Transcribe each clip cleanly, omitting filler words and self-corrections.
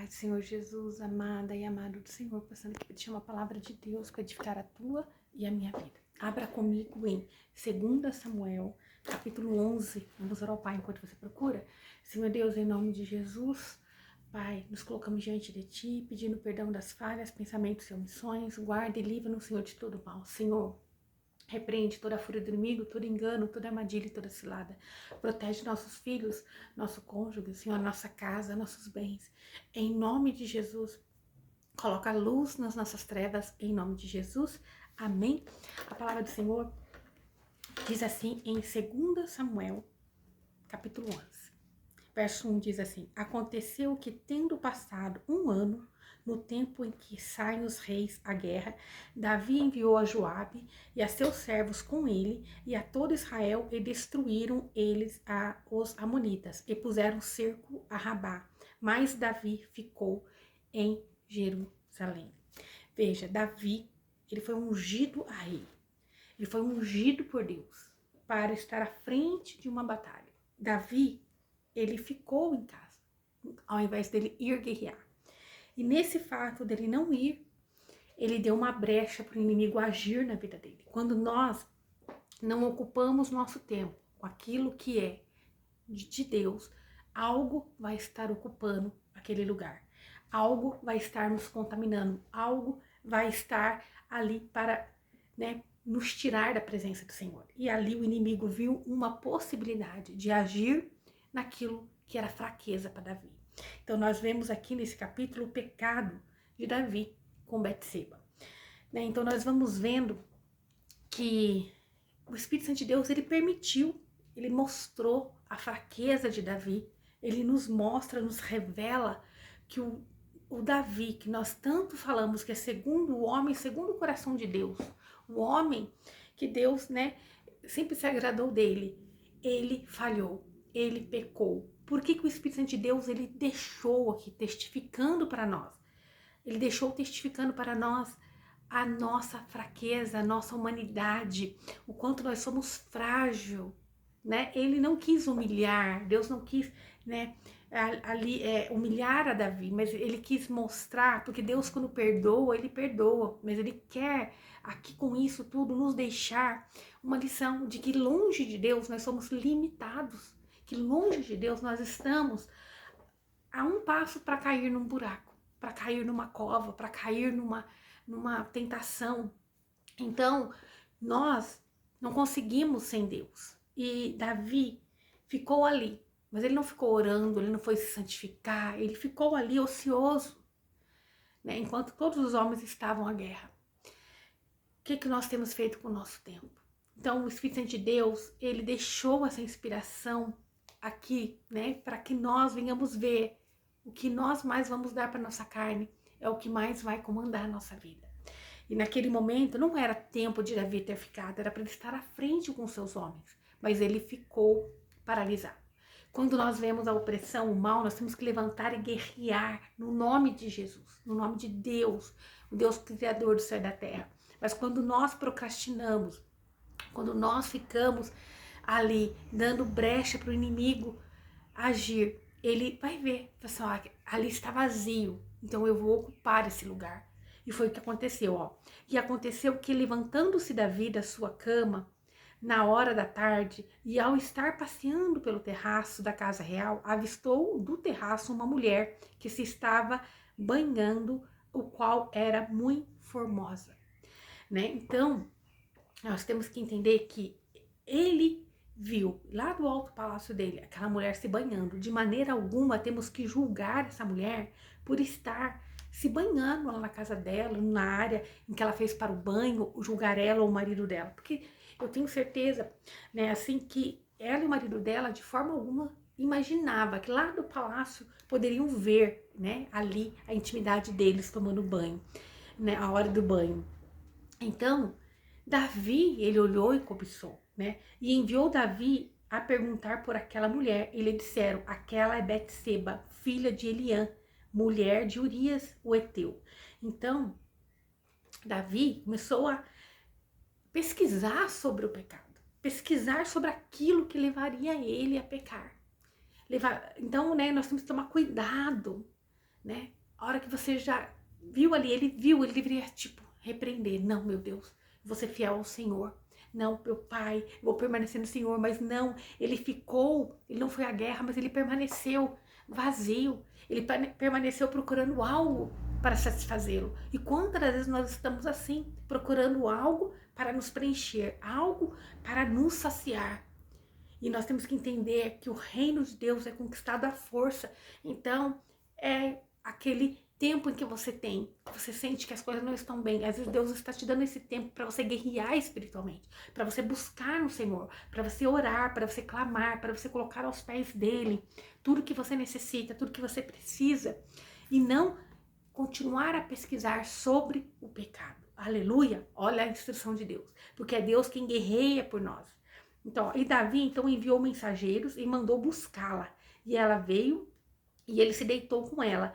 Paz do Senhor Jesus, amada e amado do Senhor, passando aqui para te chamar a palavra de Deus para edificar a tua e a minha vida. Abra comigo em 2 Samuel, capítulo 11. Vamos orar ao Pai enquanto você procura. Senhor Deus, em nome de Jesus, Pai, nos colocamos diante de Ti, pedindo perdão das falhas, pensamentos e omissões. Guarda e livra-nos, Senhor, de todo mal. Senhor, repreende toda a fúria do inimigo, todo engano, toda armadilha e toda cilada. Protege nossos filhos, nosso cônjuge, Senhor, nossa casa, nossos bens. Em nome de Jesus, coloca luz nas nossas trevas, em nome de Jesus. Amém. A palavra do Senhor diz assim em 2 Samuel, capítulo 11. Verso 1 diz assim: Aconteceu que, tendo passado um ano, no tempo em que saem os reis à guerra, Davi enviou a Joabe e a seus servos com ele e a todo Israel, e destruíram eles os amonitas e puseram cerco a Rabá. Mas Davi ficou em Jerusalém. Veja, Davi, ele foi ungido a rei. Ele foi ungido por Deus para estar à frente de uma batalha. Davi, ele ficou em casa, ao invés dele ir guerrear. E nesse fato dele não ir, ele deu uma brecha para o inimigo agir na vida dele. Quando nós não ocupamos nosso tempo com aquilo que é de Deus, algo vai estar ocupando aquele lugar. Algo vai estar nos contaminando. Algo vai estar ali para, nos tirar da presença do Senhor. E ali o inimigo viu uma possibilidade de agir naquilo que era fraqueza para Davi. Então nós vemos aqui nesse capítulo o pecado de Davi com Betseba. Então nós vamos vendo que o Espírito Santo de Deus, ele permitiu, ele mostrou a fraqueza de Davi, ele nos mostra, nos revela que o Davi, que nós tanto falamos que é segundo o homem, segundo o coração de Deus, o homem que Deus, sempre se agradou dele, ele falhou, ele pecou. Por que o Espírito Santo de Deus, ele deixou aqui testificando para nós? Ele deixou testificando para nós a nossa fraqueza, a nossa humanidade, o quanto nós somos frágil, Ele não quis humilhar, Deus não quis, humilhar a Davi, mas ele quis mostrar, porque Deus quando perdoa, ele perdoa, mas ele quer aqui com isso tudo nos deixar uma lição de que longe de Deus nós somos limitados, que longe de Deus nós estamos a um passo para cair num buraco, para cair numa cova, para cair numa tentação. Então, nós não conseguimos sem Deus. E Davi ficou ali, mas ele não ficou orando, ele não foi se santificar, ele ficou ali ocioso, enquanto todos os homens estavam à guerra. O que nós temos feito com o nosso tempo? Então, o Espírito Santo de Deus, ele deixou essa inspiração aqui, para que nós venhamos ver o que nós mais vamos dar para nossa carne, é o que mais vai comandar a nossa vida. E naquele momento não era tempo de Davi ter ficado, era para ele estar à frente com seus homens, mas ele ficou paralisado. Quando nós vemos a opressão, o mal, nós temos que levantar e guerrear no nome de Jesus, no nome de Deus, o Deus criador do céu e da terra. Mas quando nós procrastinamos, quando nós ficamos ali dando brecha para o inimigo agir, ele vai ver, pessoal, ali está vazio, então eu vou ocupar esse lugar. E foi o que aconteceu, E aconteceu que, levantando-se Davi da sua cama, na hora da tarde, e ao estar passeando pelo terraço da casa real, avistou do terraço uma mulher que se estava banhando, o qual era muito formosa, Então, nós temos que entender que ele viu lá do alto palácio dele aquela mulher se banhando. De maneira alguma temos que julgar essa mulher por estar se banhando lá na casa dela, na área em que ela fez para o banho, julgar ela ou o marido dela. Porque eu tenho certeza, assim, que ela e o marido dela, de forma alguma, imaginava que lá do palácio poderiam ver, ali a intimidade deles tomando banho, a hora do banho. Então, Davi, ele olhou e cobiçou, E enviou Davi a perguntar por aquela mulher. E lhe disseram: aquela é Betseba, filha de Eliã, mulher de Urias, o heteu. Então, Davi começou a pesquisar sobre o pecado, pesquisar sobre aquilo que levaria ele a pecar. Então, nós temos que tomar cuidado, né? A hora que você já viu ali, ele deveria, tipo, repreender. Não, meu Deus, vou ser fiel ao Senhor. Não, meu pai, vou permanecer no Senhor. Mas não, ele não foi à guerra, mas ele permaneceu vazio. Ele permaneceu procurando algo para satisfazê-lo. E quantas vezes nós estamos assim, procurando algo para nos preencher, algo para nos saciar. E nós temos que entender que o reino de Deus é conquistado à força. Então, é aquele tempo em que você sente que as coisas não estão bem. Às vezes Deus está te dando esse tempo para você guerrear espiritualmente, para você buscar no Senhor, para você orar, para você clamar, para você colocar aos pés dele tudo que você necessita, tudo que você precisa, e não continuar a pesquisar sobre o pecado. Aleluia! Olha a instrução de Deus, porque é Deus quem guerreia por nós. Então, e Davi então enviou mensageiros e mandou buscá-la. E ela veio e ele se deitou com ela,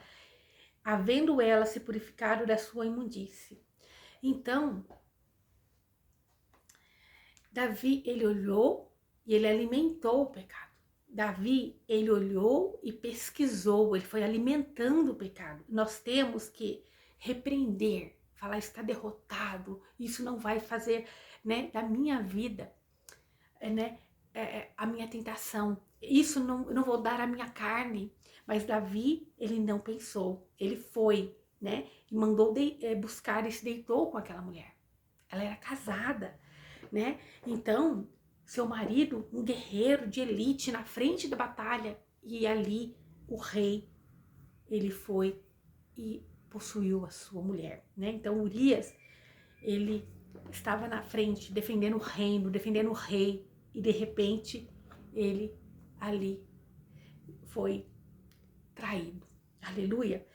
havendo ela se purificado da sua imundície. Então, Davi, ele olhou e ele alimentou o pecado. Davi, ele olhou e pesquisou, ele foi alimentando o pecado. Nós temos que repreender, falar, está derrotado, isso não vai fazer, né, da minha vida, né, a minha tentação. Isso não vou dar a minha carne. Mas Davi, ele não pensou. Ele foi, né, e mandou buscar e se deitou com aquela mulher. Ela era casada, né? Então, seu marido, um guerreiro de elite na frente da batalha, e ali o rei, ele foi e possuiu a sua mulher, né? Então, Urias, ele estava na frente, defendendo o reino, defendendo o rei, e de repente, ele ali foi traído. Aleluia.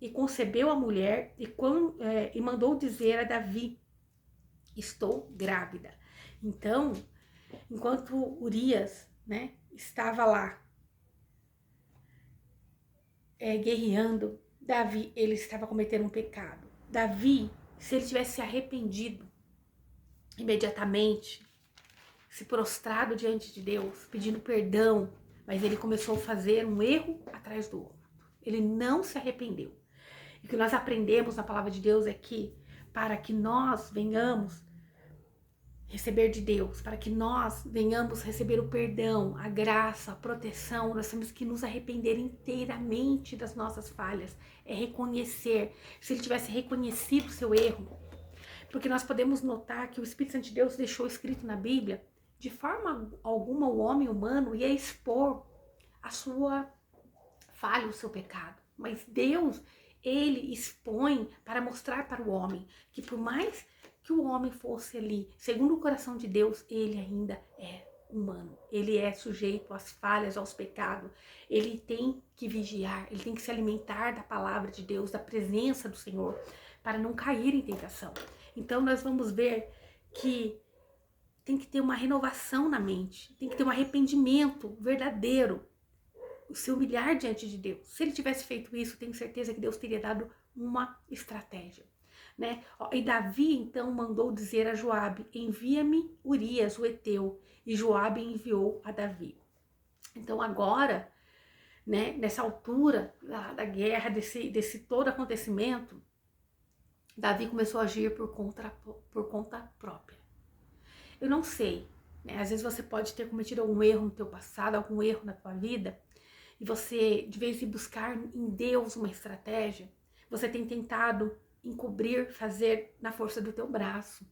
E concebeu a mulher e mandou dizer a Davi, estou grávida. Então, enquanto Urias, né, estava lá guerreando, Davi, ele estava cometendo um pecado. Davi, se ele tivesse se arrependido imediatamente, se prostrado diante de Deus, pedindo perdão, mas ele começou a fazer um erro atrás do outro. Ele não se arrependeu. E o que nós aprendemos na palavra de Deus é que para que nós venhamos receber de Deus, para que nós venhamos receber o perdão, a graça, a proteção, nós temos que nos arrepender inteiramente das nossas falhas. É reconhecer. Se ele tivesse reconhecido o seu erro, porque nós podemos notar que o Espírito Santo de Deus deixou escrito na Bíblia, de forma alguma o homem humano ia expor a sua falha, o seu pecado. Mas Deus, ele expõe para mostrar para o homem que por mais que o homem fosse ali, segundo o coração de Deus, ele ainda é humano. Ele é sujeito às falhas, aos pecados. Ele tem que vigiar, ele tem que se alimentar da palavra de Deus, da presença do Senhor, para não cair em tentação. Então nós vamos ver que tem que ter uma renovação na mente, tem que ter um arrependimento verdadeiro, se humilhar diante de Deus. Se ele tivesse feito isso, tenho certeza que Deus teria dado uma estratégia, né? E Davi então mandou dizer a Joabe, envia-me Urias, o Eteu, e Joabe enviou a Davi. Então agora, né, nessa altura da guerra, desse todo acontecimento, Davi começou a agir por conta própria. Eu não sei, né? Às vezes você pode ter cometido algum erro no teu passado, algum erro na tua vida, e você, de vez de buscar em Deus uma estratégia, você tem tentado encobrir, fazer na força do teu braço.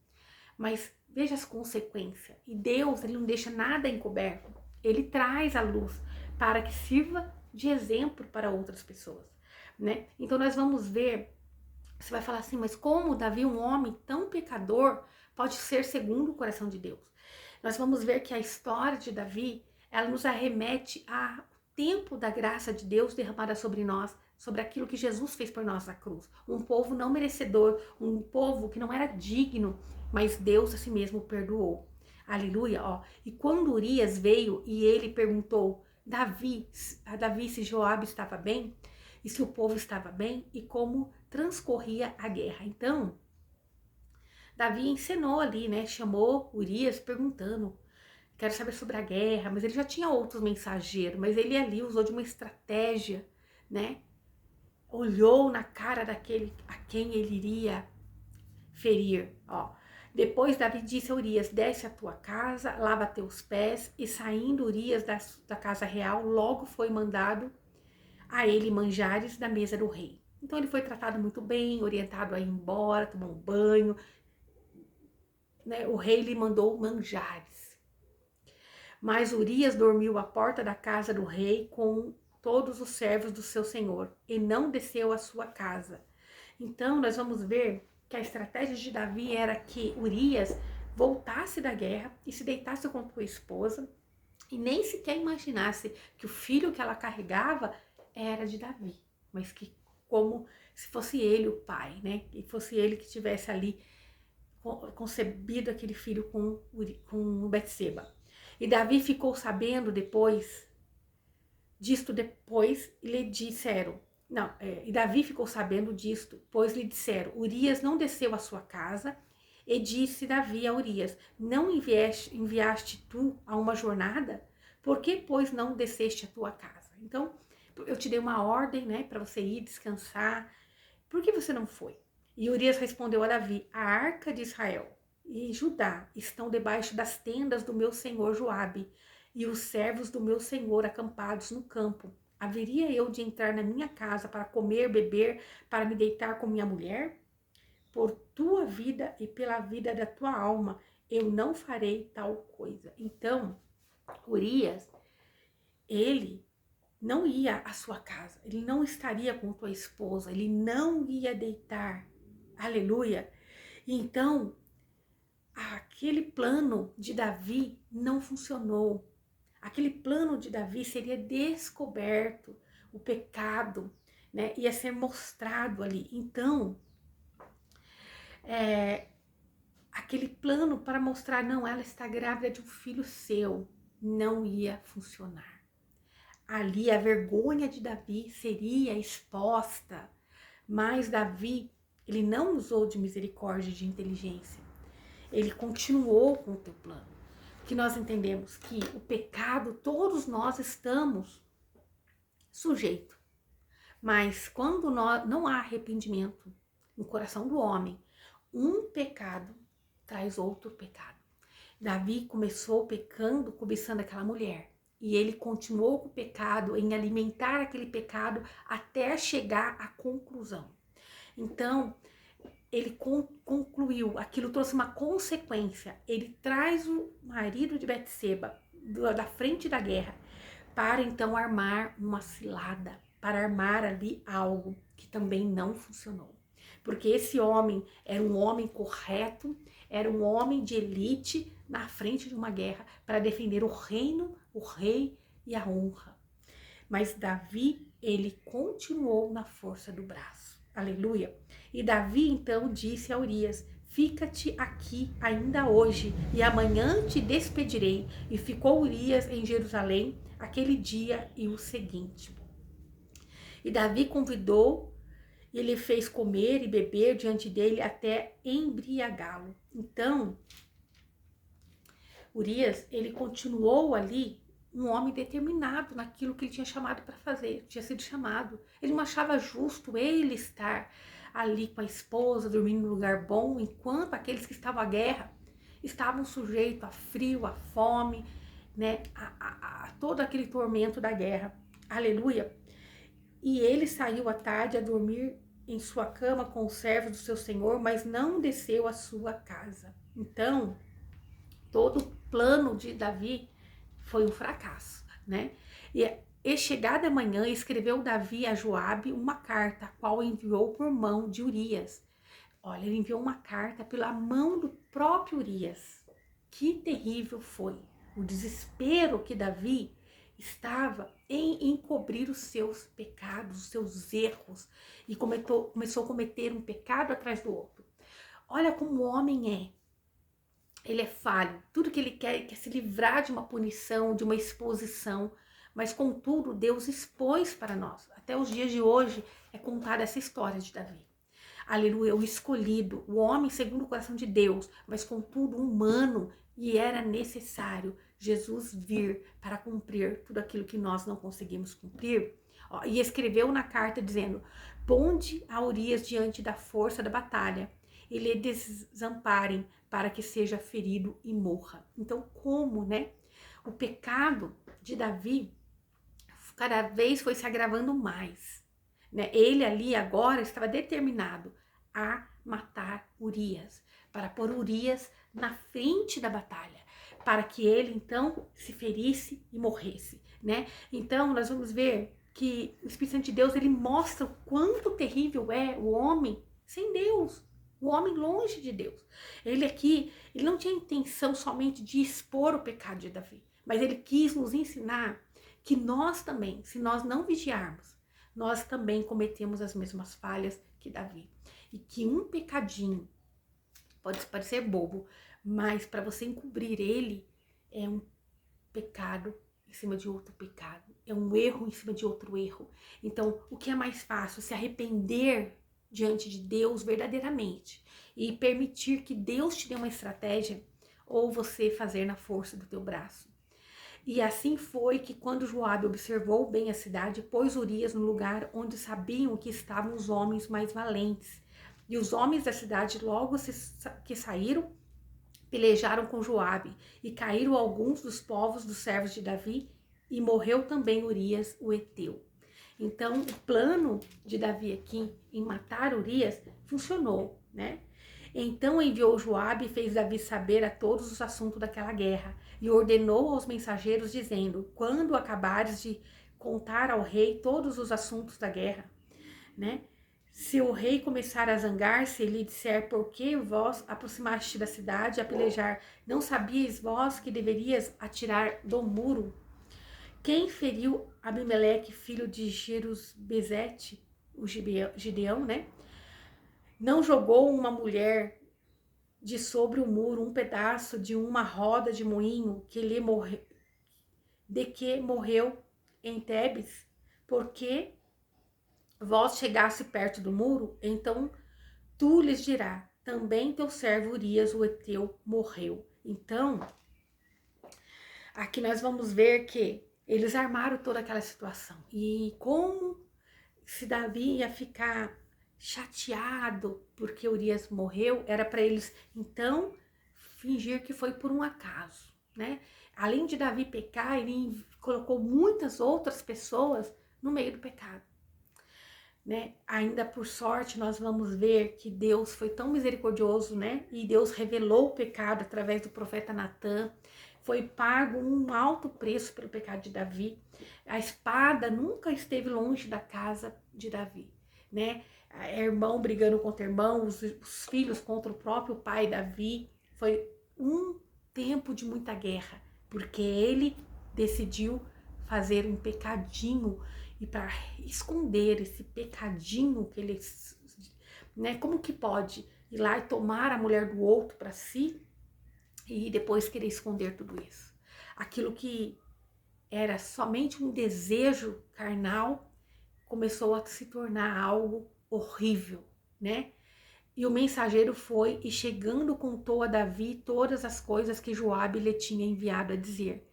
Mas veja as consequências. E Deus, ele não deixa nada encoberto. Ele traz a luz para que sirva de exemplo para outras pessoas, né? Então nós vamos ver, você vai falar assim, mas como Davi, um homem tão pecador, pode ser segundo o coração de Deus? Nós vamos ver que a história de Davi, ela nos arremete ao tempo da graça de Deus derramada sobre nós, sobre aquilo que Jesus fez por nós na cruz. Um povo não merecedor, um povo que não era digno, mas Deus a si mesmo perdoou. Aleluia, ó. E quando Urias veio e ele perguntou a Davi se Joabe estava bem, e se o povo estava bem, e como transcorria a guerra. Então, Davi encenou ali, né? Chamou Urias perguntando, quero saber sobre a guerra, mas ele já tinha outros mensageiros, mas ele ali usou de uma estratégia, né? olhou na cara daquele a quem ele iria ferir. Ó. Depois Davi disse a Urias: desce à tua casa, lava teus pés. E saindo Urias da casa real, logo foi mandado a ele manjares da mesa do rei. Então ele foi tratado muito bem, orientado a ir embora, tomar um banho, né? O rei lhe mandou manjares. Mas Urias dormiu à porta da casa do rei com todos os servos do seu senhor e não desceu à sua casa. Então nós vamos ver que a estratégia de Davi era que Urias voltasse da guerra e se deitasse com sua esposa e nem sequer imaginasse que o filho que ela carregava era de Davi, mas que como se fosse ele o pai, né? Que fosse ele que tivesse ali concebido aquele filho com Betseba. E Davi ficou sabendo depois e lhe disseram, e Davi ficou sabendo disto, pois lhe disseram, Urias não desceu à sua casa, e disse Davi a Urias, não enviaste tu a uma jornada? Por que, pois, não desceste à tua casa? Então, eu te dei uma ordem, né, para você ir descansar, por que você não foi? E Urias respondeu a Davi, a arca de Israel e Judá estão debaixo das tendas do meu senhor Joabe, e os servos do meu senhor acampados no campo. Haveria eu de entrar na minha casa para comer, beber, para me deitar com minha mulher? Por tua vida e pela vida da tua alma, eu não farei tal coisa. Então, Urias, ele não ia à sua casa, ele não estaria com tua esposa, ele não ia deitar. Aleluia! Então, aquele plano de Davi não funcionou. Aquele plano de Davi seria descoberto, o pecado, né, ia ser mostrado ali. Então, aquele plano para mostrar, não, ela está grávida de um filho seu, não ia funcionar. Ali a vergonha de Davi seria exposta, mas Davi, ele não usou de misericórdia, de inteligência. Ele continuou com o teu plano. Que nós entendemos que o pecado, todos nós estamos sujeitos. Mas quando não há arrependimento no coração do homem, um pecado traz outro pecado. Davi começou pecando, cobiçando aquela mulher. E ele continuou com o pecado, em alimentar aquele pecado até chegar à conclusão. Então, ele concluiu, aquilo trouxe uma consequência. Ele traz o marido de Betseba da frente da guerra para então armar uma cilada, para armar ali algo que também não funcionou. Porque esse homem era um homem correto, era um homem de elite na frente de uma guerra para defender o reino, o rei e a honra. Mas Davi, ele continuou na força do braço. Aleluia. E Davi então disse a Urias, fica-te aqui ainda hoje e amanhã te despedirei. E ficou Urias em Jerusalém aquele dia e o seguinte. E Davi convidou e ele fez comer e beber diante dele até embriagá-lo. Então, Urias, ele continuou ali um homem determinado naquilo que ele tinha chamado para fazer, tinha sido chamado. Ele não achava justo ele estar ali com a esposa, dormindo num lugar bom, enquanto aqueles que estavam à guerra estavam sujeitos a frio, a fome, né, a todo aquele tormento da guerra. Aleluia! E ele saiu à tarde a dormir em sua cama com os servos do seu senhor, mas não desceu à sua casa. Então, todo o plano de Davi foi um fracasso, né? E chegada a manhã, escreveu Davi a Joabe uma carta, a qual enviou por mão de Urias. Olha, ele enviou uma carta pela mão do próprio Urias. Que terrível foi o desespero que Davi estava em encobrir os seus pecados, os seus erros, e começou a cometer um pecado atrás do outro. Olha como o homem é. Ele é falho, tudo que ele quer se livrar de uma punição, de uma exposição, mas contudo Deus expôs para nós. Até os dias de hoje é contada essa história de Davi. Aleluia, o escolhido, o homem segundo o coração de Deus, mas contudo humano, e era necessário Jesus vir para cumprir tudo aquilo que nós não conseguimos cumprir. Ó, e escreveu na carta dizendo: ponde a Urias diante da força da batalha e lhe desamparem para que seja ferido e morra. Então, como, né? O pecado de Davi cada vez foi se agravando mais, né? Ele ali agora estava determinado a matar Urias, para pôr Urias na frente da batalha, para que ele então se ferisse e morresse, né? Então nós vamos ver que o Espírito Santo de Deus, ele mostra o quanto terrível é o homem sem Deus, o homem longe de Deus. Ele aqui, ele não tinha intenção somente de expor o pecado de Davi, mas ele quis nos ensinar que nós também, se nós não vigiarmos, nós também cometemos as mesmas falhas que Davi. E que um pecadinho pode parecer bobo, mas para você encobrir ele, é um pecado em cima de outro pecado, é um erro em cima de outro erro. Então, o que é mais fácil? Se arrepender diante de Deus verdadeiramente e permitir que Deus te dê uma estratégia, ou você fazer na força do teu braço. E assim foi que, quando Joabe observou bem a cidade, pôs Urias no lugar onde sabiam que estavam os homens mais valentes. E os homens da cidade logo que saíram, pelejaram com Joabe, e caíram alguns dos povos dos servos de Davi, e morreu também Urias, o heteu. Então, o plano de Davi aqui em matar Urias funcionou, né? Então enviou Joabe e fez Davi saber a todos os assuntos daquela guerra, e ordenou aos mensageiros, dizendo: quando acabares de contar ao rei todos os assuntos da guerra, né? Se o rei começar a zangar-se e lhe disser: por que vós aproximaste da cidade a pelejar, não sabias vós que deverias atirar do muro? Quem feriu Abimeleque, filho de Jerubezete, o Gideão, né? Não jogou uma mulher de sobre o muro um pedaço de uma roda de moinho de que morreu em Tebes? Porque vós chegasse perto do muro, então tu lhes dirá: também teu servo Urias, o heteu, morreu. Então, aqui nós vamos ver que eles armaram toda aquela situação. E como se Davi ia ficar chateado porque Urias morreu, era para eles então fingir que foi por um acaso, né? Além de Davi pecar, ele colocou muitas outras pessoas no meio do pecado, né? Ainda por sorte, nós vamos ver que Deus foi tão misericordioso, né? E Deus revelou o pecado através do profeta Natã. Foi pago um alto preço pelo pecado de Davi. A espada nunca esteve longe da casa de Davi, né? Irmão brigando contra irmão, os filhos contra o próprio pai Davi. Foi um tempo de muita guerra, porque ele decidiu fazer um pecadinho, e para esconder esse pecadinho que ele, né? Como que pode ir lá e tomar a mulher do outro para si e depois querer esconder tudo isso? Aquilo que era somente um desejo carnal começou a se tornar algo horrível, né? E o mensageiro foi e, chegando, contou a Davi todas as coisas que Joabe lhe tinha enviado a dizer.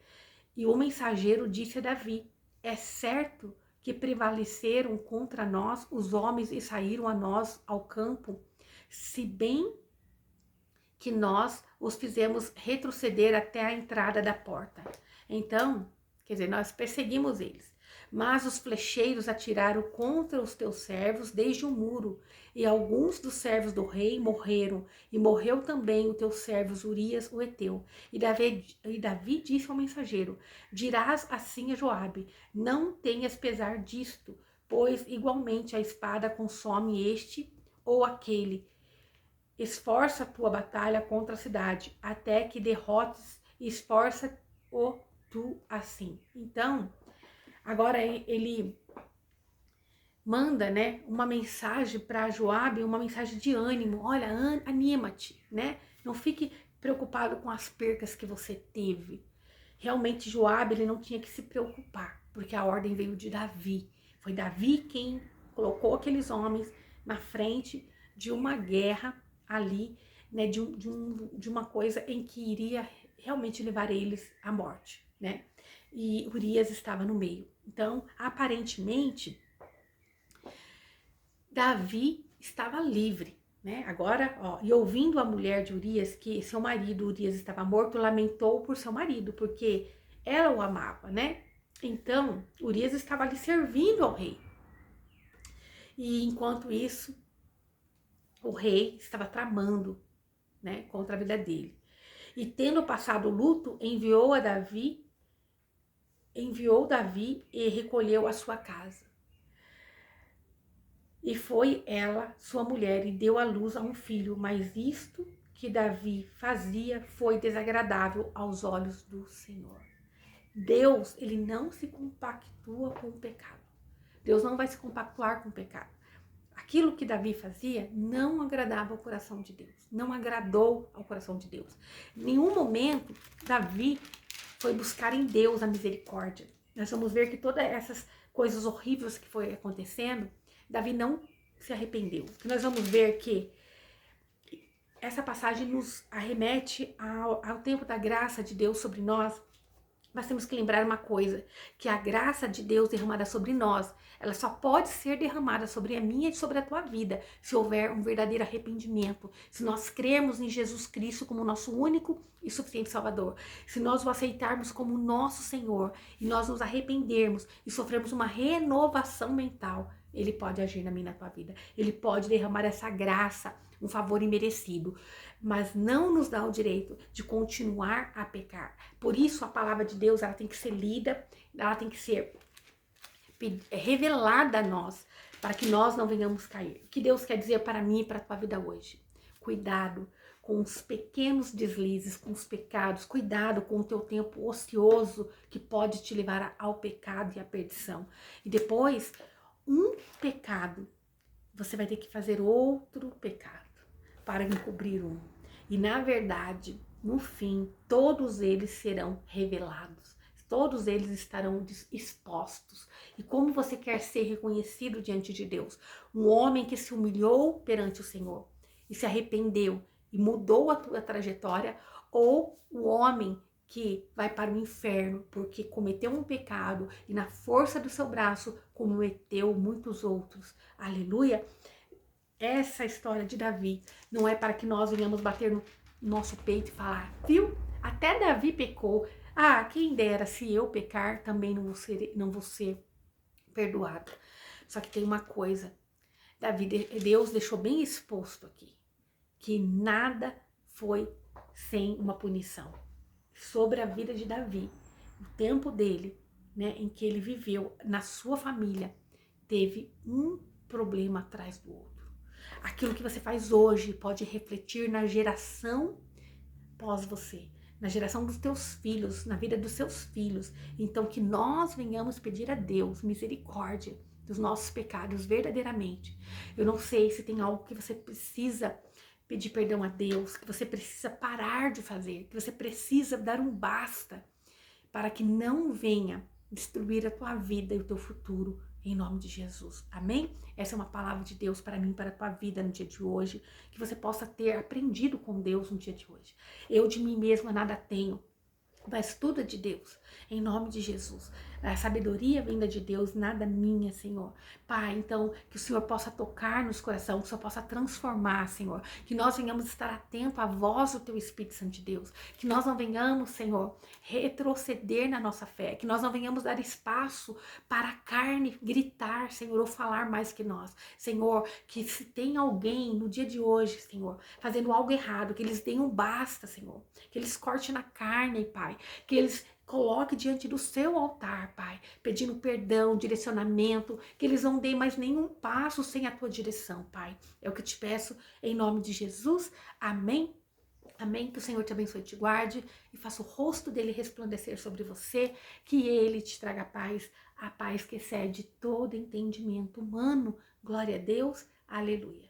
E o mensageiro disse a Davi: é certo que prevaleceram contra nós os homens e saíram a nós ao campo, se bem que nós os fizemos retroceder até a entrada da porta. Então, quer dizer, nós perseguimos eles, mas os flecheiros atiraram contra os teus servos desde o muro, e alguns dos servos do rei morreram, e morreu também o teu servo Urias, o heteu. E Davi disse ao mensageiro: dirás assim a Joabe: não tenhas pesar disto, pois igualmente a espada consome este ou aquele. Esforça a tua batalha contra a cidade, até que derrotes, e esforça-o tu assim. Então, agora ele manda, né, uma mensagem para Joabe, uma mensagem de ânimo. Olha, anima-te, né? Não fique preocupado com as percas que você teve. Realmente Joabe, ele não tinha que se preocupar, porque a ordem veio de Davi. Foi Davi quem colocou aqueles homens na frente de uma guerra ali, né, de uma coisa em que iria realmente levar eles à morte, né? e Urias estava no meio. Então, aparentemente, Davi estava livre, né? Agora, ó, e ouvindo a mulher de Urias que seu marido Urias estava morto, lamentou por seu marido, porque ela o amava, né? Então, Urias estava ali servindo ao rei. E enquanto isso, o rei estava tramando, né, contra a vida dele. E tendo passado o luto, enviou Davi e recolheu a sua casa. E foi ela, sua mulher, e deu à luz a um filho, mas isto que Davi fazia foi desagradável aos olhos do Senhor. Deus, ele não se compactua com o pecado. Deus não vai se compactuar com o pecado. Aquilo que Davi fazia não agradava ao coração de Deus, não agradou ao coração de Deus. Em nenhum momento, Davi foi buscar em Deus a misericórdia. Nós vamos ver que todas essas coisas horríveis que foi acontecendo, Davi não se arrependeu. Que nós vamos ver que essa passagem nos arremete ao tempo da graça de Deus sobre nós. Nós temos que lembrar uma coisa, que a graça de Deus derramada sobre nós, ela só pode ser derramada sobre a minha e sobre a tua vida, se houver um verdadeiro arrependimento, se nós crermos em Jesus Cristo como nosso único e suficiente Salvador, se nós o aceitarmos como nosso Senhor e nós nos arrependermos e sofrermos uma renovação mental, Ele pode agir na minha e na tua vida, Ele pode derramar essa graça, um favor imerecido, mas não nos dá o direito de continuar a pecar. Por isso a palavra de Deus, ela tem que ser lida, ela tem que ser revelada a nós, para que nós não venhamos cair. O que Deus quer dizer para mim e para a tua vida hoje? Cuidado com os pequenos deslizes, com os pecados, cuidado com o teu tempo ocioso que pode te levar ao pecado e à perdição. E depois, um pecado, você vai ter que fazer outro pecado para encobrir um. E na verdade, no fim, todos eles serão revelados. Todos eles estarão expostos. E como você quer ser reconhecido diante de Deus? Um homem que se humilhou perante o Senhor e se arrependeu e mudou a tua trajetória, ou o homem que vai para o inferno porque cometeu um pecado e na força do seu braço cometeu muitos outros. Aleluia! Essa história de Davi não é para que nós venhamos bater no nosso peito e falar, viu? Até Davi pecou. Ah, quem dera se eu pecar, também não vou ser perdoado. Só que tem uma coisa, Deus deixou bem exposto aqui, que nada foi sem uma punição. Sobre a vida de Davi, o tempo dele, né, em que ele viveu na sua família, teve um problema atrás do outro. Aquilo que você faz hoje pode refletir na geração pós você, na geração dos teus filhos, na vida dos seus filhos. Então que nós venhamos pedir a Deus misericórdia dos nossos pecados verdadeiramente. Eu não sei se tem algo que você precisa pedir perdão a Deus, que você precisa parar de fazer, que você precisa dar um basta para que não venha destruir a tua vida e o teu futuro, em nome de Jesus, amém? Essa é uma palavra de Deus para mim, para a tua vida no dia de hoje, que você possa ter aprendido com Deus no dia de hoje. Eu de mim mesma nada tenho, mas tudo é de Deus, em nome de Jesus. A sabedoria vinda de Deus, nada minha, Senhor. Pai, então, que o Senhor possa tocar nos corações, que o Senhor possa transformar, Senhor. Que nós venhamos estar atentos à voz do Teu Espírito Santo de Deus. Que nós não venhamos, Senhor, retroceder na nossa fé. Que nós não venhamos dar espaço para a carne gritar, Senhor, ou falar mais que nós. Senhor, que se tem alguém no dia de hoje, Senhor, fazendo algo errado, que eles deem um basta, Senhor. Que eles cortem na carne, Pai. Que eles coloque diante do seu altar, Pai, pedindo perdão, direcionamento, que eles não deem mais nenhum passo sem a tua direção, Pai. É o que eu te peço em nome de Jesus. Amém. Amém, que o Senhor te abençoe e te guarde e faça o rosto dele resplandecer sobre você, que ele te traga paz, a paz que excede todo entendimento humano. Glória a Deus, aleluia.